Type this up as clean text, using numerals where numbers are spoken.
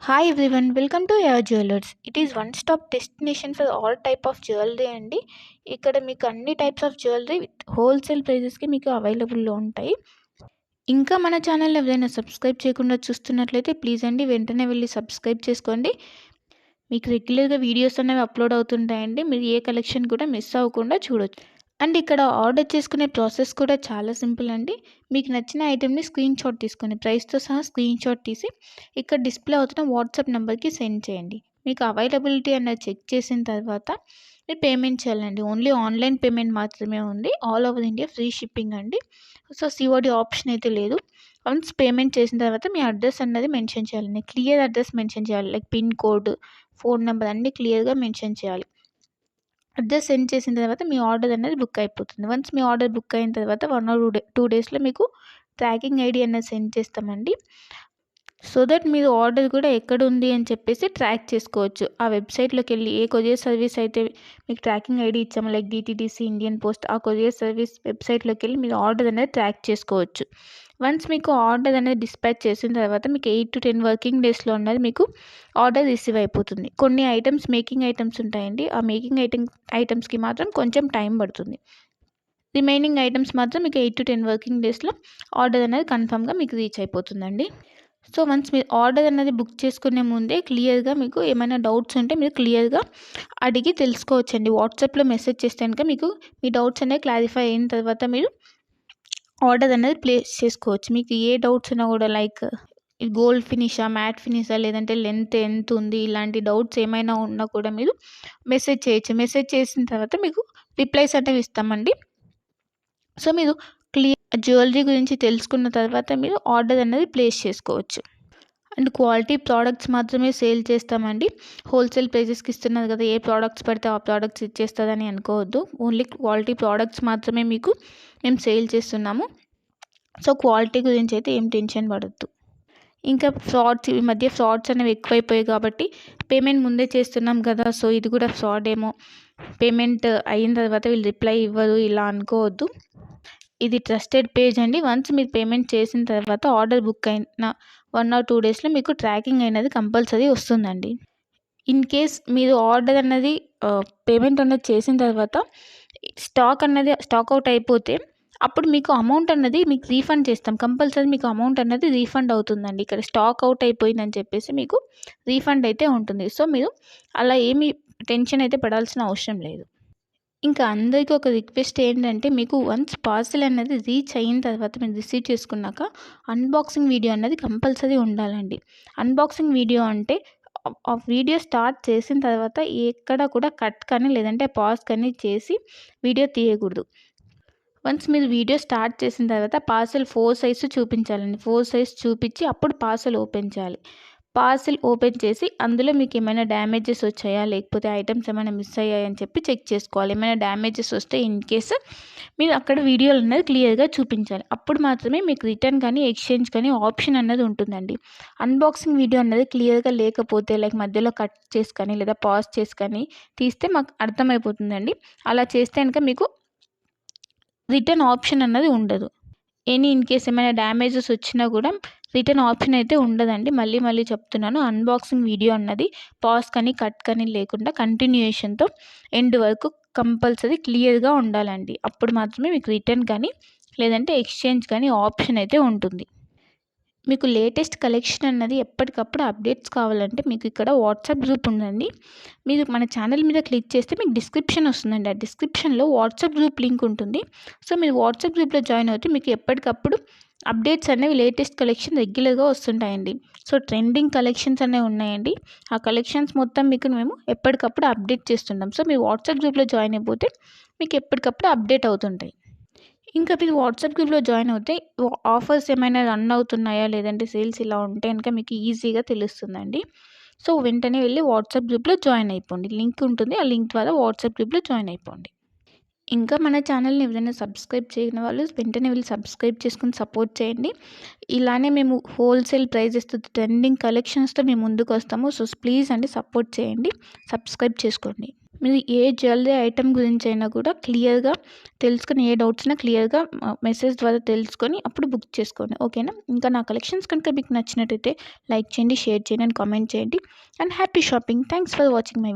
Hi everyone, welcome to your jewellers. It is one stop destination for all type of jewellery అండి. ఇక్కడ మీకు అన్ని types of jewellery with wholesale ప్రైజెస్కి మీకు అవైలబుల్లో ఉంటాయి. ఇంకా మన ఛానల్ ఎవరైనా సబ్స్క్రైబ్ చేయకుండా చూస్తున్నట్లయితే ప్లీజ్ అండి వెంటనే వెళ్ళి సబ్స్క్రైబ్ చేసుకోండి. మీకు రెగ్యులర్గా వీడియోస్ అనేవి అప్లోడ్ అవుతుంటాయండి. మీరు ఏ కలెక్షన్ కూడా మిస్ అవ్వకుండా చూడొచ్చు. అండ్ ఇక్కడ ఆర్డర్ చేసుకునే ప్రాసెస్ కూడా చాలా సింపుల్ అండి. మీకు నచ్చిన ఐటెంని స్క్రీన్ షాట్ తీసుకొని ప్రైస్తో సహా స్క్రీన్ షాట్ తీసి ఇక్కడ డిస్ప్లే అవుతున్న వాట్సాప్ నెంబర్కి సెండ్ చేయండి. మీకు అవైలబిలిటీ అన్నది చెక్ చేసిన తర్వాత మీరు పేమెంట్ చేయాలండి. ఓన్లీ ఆన్లైన్ పేమెంట్ మాత్రమే ఉంది. All over India free shipping అండి. సో సిఓడి ఆప్షన్ అయితే లేదు. వన్స్ పేమెంట్ చేసిన తర్వాత మీ అడ్రస్ అన్నది మెన్షన్ చేయాలండి. క్లియర్ అడ్రస్ మెన్షన్ చేయాలి. Like pin code, phone number అన్నీ క్లియర్గా మెన్షన్ చేయాలి. అడ్రస్ సెండ్ చేసిన తర్వాత మీ ఆర్డర్ అనేది బుక్ అయిపోతుంది. వన్స్ మీ ఆర్డర్ బుక్ అయిన తర్వాత 1 or 2 డేస్లో మీకు ట్రాకింగ్ ఐడి అనేది సెండ్ చేస్తామండి. సో దట్ మీరు ఆర్డర్ కూడా ఎక్కడ ఉంది అని చెప్పేసి ట్రాక్ చేసుకోవచ్చు. ఆ వెబ్సైట్లోకి వెళ్ళి ఏ కొరియర్ సర్వీస్ అయితే మీకు ట్రాకింగ్ ఐడి ఇచ్చామో లైక్ డిటీడీసీ, ఇండియన్ పోస్ట్, ఆ కొరియర్ సర్వీస్ వెబ్సైట్లోకి వెళ్ళి మీరు ఆర్డర్ అనేది ట్రాక్ చేసుకోవచ్చు. వన్స్ మీకు ఆర్డర్ అనేది డిస్పాచ్ చేసిన తర్వాత మీకు 8 to 10 వర్కింగ్ డేస్లో ఉన్నది మీకు ఆర్డర్ రిసీవ్ అయిపోతుంది. కొన్ని ఐటమ్స్ మేకింగ్ ఐటమ్స్ ఉంటాయండి. ఆ మేకింగ్ ఐటమ్స్కి మాత్రం కొంచెం టైం పడుతుంది. రిమైనింగ్ ఐటమ్స్ మాత్రం మీకు 8 to 10 వర్కింగ్ డేస్లో ఆర్డర్ అనేది కన్ఫామ్గా మీకు రీచ్ అయిపోతుందండి. సో వన్స్ మీరు ఆర్డర్ అనేది బుక్ చేసుకునే ముందే క్లియర్గా మీకు ఏమైనా డౌట్స్ ఉంటే మీరు క్లియర్గా అడిగి తెలుసుకోవచ్చండి. వాట్సాప్లో మెసేజ్ చేస్తే కనుక మీకు మీ డౌట్స్ అనేవి క్లారిఫై అయిన తర్వాత మీరు ఆర్డర్ అనేది ప్లేస్ చేసుకోవచ్చు. మీకు ఏ డౌట్స్ ఉన్నా కూడా లైక్ గోల్డ్ ఫినిషా, మ్యాట్ ఫినిషా, లేదంటే లెంత్ ఎంత ఉంది, ఇలాంటి డౌట్స్ ఏమైనా ఉన్నా కూడా మీరు మెసేజ్ చేయొచ్చు. మెసేజ్ చేసిన తర్వాత మీకు రిప్లైస్ అనేవి ఇస్తామండి. సో మీరు జ్యువెలరీ గురించి తెలుసుకున్న తర్వాత మీరు ఆర్డర్ అనేది ప్లేస్ చేసుకోవచ్చు. అండ్ క్వాలిటీ ప్రోడక్ట్స్ మాత్రమే సేల్ చేస్తామండి. హోల్సేల్ ప్రైజెస్కి ఇస్తున్నారు కదా, ఏ ప్రోడక్ట్స్ పడితే ఆ ప్రోడక్ట్స్ ఇచ్చేస్తుందని అనుకోవద్దు. ఓన్లీ క్వాలిటీ ప్రోడక్ట్స్ మాత్రమే మీకు మేము సేల్ చేస్తున్నాము. సో క్వాలిటీ గురించి అయితే ఏం టెన్షన్ పడద్దు. ఇంకా ఈ మధ్య ఫ్రాడ్స్ అనేవి ఎక్కువైపోయాయి కాబట్టి పేమెంట్ ముందే చేస్తున్నాం కదా, సో ఇది కూడా ఫ్రాడ్ ఏమో, పేమెంట్ అయిన తర్వాత వీళ్ళు రిప్లై ఇవ్వరు ఇలా అనుకోవద్దు. ఇది ట్రస్టెడ్ పేజ్ అండి. వన్స్ మీరు పేమెంట్ చేసిన తర్వాత ఆర్డర్ బుక్ అయిన 1 or 2 డేస్లో మీకు ట్రాకింగ్ అనేది కంపల్సరీ వస్తుందండి. ఇన్ కేస్ మీరు ఆర్డర్ అన్నది పేమెంట్ అన్నది చేసిన తర్వాత స్టాక్ అవుట్ అయిపోతే అప్పుడు మీకు అమౌంట్ అన్నది మీకు రీఫండ్ చేస్తాం. కంపల్సరీ మీకు అమౌంట్ అన్నది రీఫండ్ అవుతుందండి. ఇక్కడ స్టాక్ అవుట్ అయిపోయిందని చెప్పేసి మీకు రీఫండ్ అయితే ఉంటుంది. సో మీరు అలా ఏమీ టెన్షన్ అయితే పడాల్సిన అవసరం లేదు. ఇంకా అందరికీ ఒక రిక్వెస్ట్ ఏంటంటే, మీకు వన్స్ పార్సెల్ అనేది రీచ్ అయిన తర్వాత మీరు రిసీవ్ చేసుకున్నాక అన్బాక్సింగ్ వీడియో అన్నది కంపల్సరీ ఉండాలండి. అన్బాక్సింగ్ వీడియో అంటే ఆ వీడియో స్టార్ట్ చేసిన తర్వాత ఎక్కడ కూడా కట్ కానీ లేదంటే పాజ్ కానీ చేసి వీడియో తీయకూడదు. వన్స్ మీరు వీడియో స్టార్ట్ చేసిన తర్వాత పార్సెల్ 4 సైజు చూపించాలండి. 4 సైజ్ చూపించి అప్పుడు పార్సెల్ ఓపెన్ చేయాలి. పార్సెల్ ఓపెన్ చేసి అందులో మీకు ఏమైనా డ్యామేజెస్ వచ్చాయా, లేకపోతే ఐటమ్స్ ఏమైనా మిస్ అయ్యాయా అని చెప్పి చెక్ చేసుకోవాలి. ఏమైనా డ్యామేజెస్ వస్తే ఇన్ కేసు మీరు అక్కడ వీడియోలు అనేది క్లియర్గా చూపించాలి. అప్పుడు మాత్రమే మీకు రిటర్న్ కానీ ఎక్స్చేంజ్ కానీ ఆప్షన్ అన్నది ఉంటుందండి. అన్బాక్సింగ్ వీడియో అన్నది క్లియర్గా లేకపోతే లైక్ మధ్యలో కట్ చేసి కానీ లేదా పాజ్ చేసి కానీ తీస్తే మాకు అర్థమైపోతుందండి. అలా చేస్తే కనుక మీకు రిటర్న్ ఆప్షన్ అన్నది ఉండదు. ఇన్ కేస్ ఏమైనా డ్యామేజెస్ వచ్చినా కూడా రిటర్న్ ఆప్షన్ అయితే ఉండదండి. మళ్ళీ చెప్తున్నాను, అన్బాక్సింగ్ వీడియో అన్నది పాజ్ కానీ కట్ కానీ లేకుండా కంటిన్యూయేషన్తో ఎండ్ వరకు కంపల్సరీ క్లియర్గా ఉండాలండి. అప్పుడు మాత్రమే మీకు రిటర్న్ కానీ లేదంటే ఎక్స్చేంజ్ కానీ ఆప్షన్ అయితే ఉంటుంది. మీకు లేటెస్ట్ కలెక్షన్ అన్నది ఎప్పటికప్పుడు అప్డేట్స్ కావాలంటే మీకు ఇక్కడ వాట్సాప్ గ్రూప్ ఉందండి. మీరు మన ఛానల్ మీద క్లిక్ చేస్తే మీకు డిస్క్రిప్షన్ వస్తుందండి. ఆ డిస్క్రిప్షన్లో వాట్సాప్ గ్రూప్ లింక్ ఉంటుంది. సో మీరు వాట్సాప్ గ్రూప్లో జాయిన్ అవుతే మీకు ఎప్పటికప్పుడు అప్డేట్స్ అనేవి లేటెస్ట్ కలెక్షన్ రెగ్యులర్గా వస్తుంటాయండి. సో ట్రెండింగ్ కలెక్షన్స్ అనేవి ఉన్నాయండి. ఆ కలెక్షన్స్ మొత్తం మీకు మేము ఎప్పటికప్పుడు అప్డేట్ చేస్తుంటాం. సో మీరు వాట్సాప్ గ్రూప్లో జాయిన్ అయిపోతే మీకు ఎప్పటికప్పుడు అప్డేట్ అవుతుంటాయి. ఇంకా మీరు వాట్సాప్ గ్రూప్లో జాయిన్ అవుతే ఆఫర్స్ ఏమైనా రన్ అవుతున్నాయా, లేదంటే సేల్స్ ఇలా ఉంటే కనుక మీకు ఈజీగా తెలుస్తుందండి. సో వెంటనే వెళ్ళి వాట్సాప్ గ్రూప్లో జాయిన్ అయిపోండి. లింక్ ఉంటుంది, ఆ లింక్ ద్వారా వాట్సాప్ గ్రూప్లో జాయిన్ అయిపోండి. ఇంకా మన ఛానల్ని ఎవరైనా సబ్స్క్రైబ్ చేయని వాళ్ళు వెంటనే వెళ్ళి సబ్స్క్రైబ్ చేసుకుని సపోర్ట్ చేయండి. ఇలానే మేము హోల్సేల్ ప్రైజెస్తో ట్రెండింగ్ కలెక్షన్స్తో మేము ముందుకు వస్తాము. సో ప్లీజ్ అండి సపోర్ట్ చేయండి, సబ్స్క్రైబ్ చేసుకోండి. మీరు ఏ జ్యువెలరీ ఐటెం గురించి అయినా కూడా క్లియర్గా తెలుసుకొని, ఏ డౌట్స్ ఉన్నా క్లియర్గా మెసేజ్ ద్వారా తెలుసుకొని అప్పుడు బుక్ చేసుకోండి. ఓకేనా? ఇంకా నా కలెక్షన్స్ కనుక మీకు నచ్చినట్టయితే లైక్ చేయండి, షేర్ చేయండి అండ్ కామెంట్ చేయండి. And happy shopping. Thanks for watching my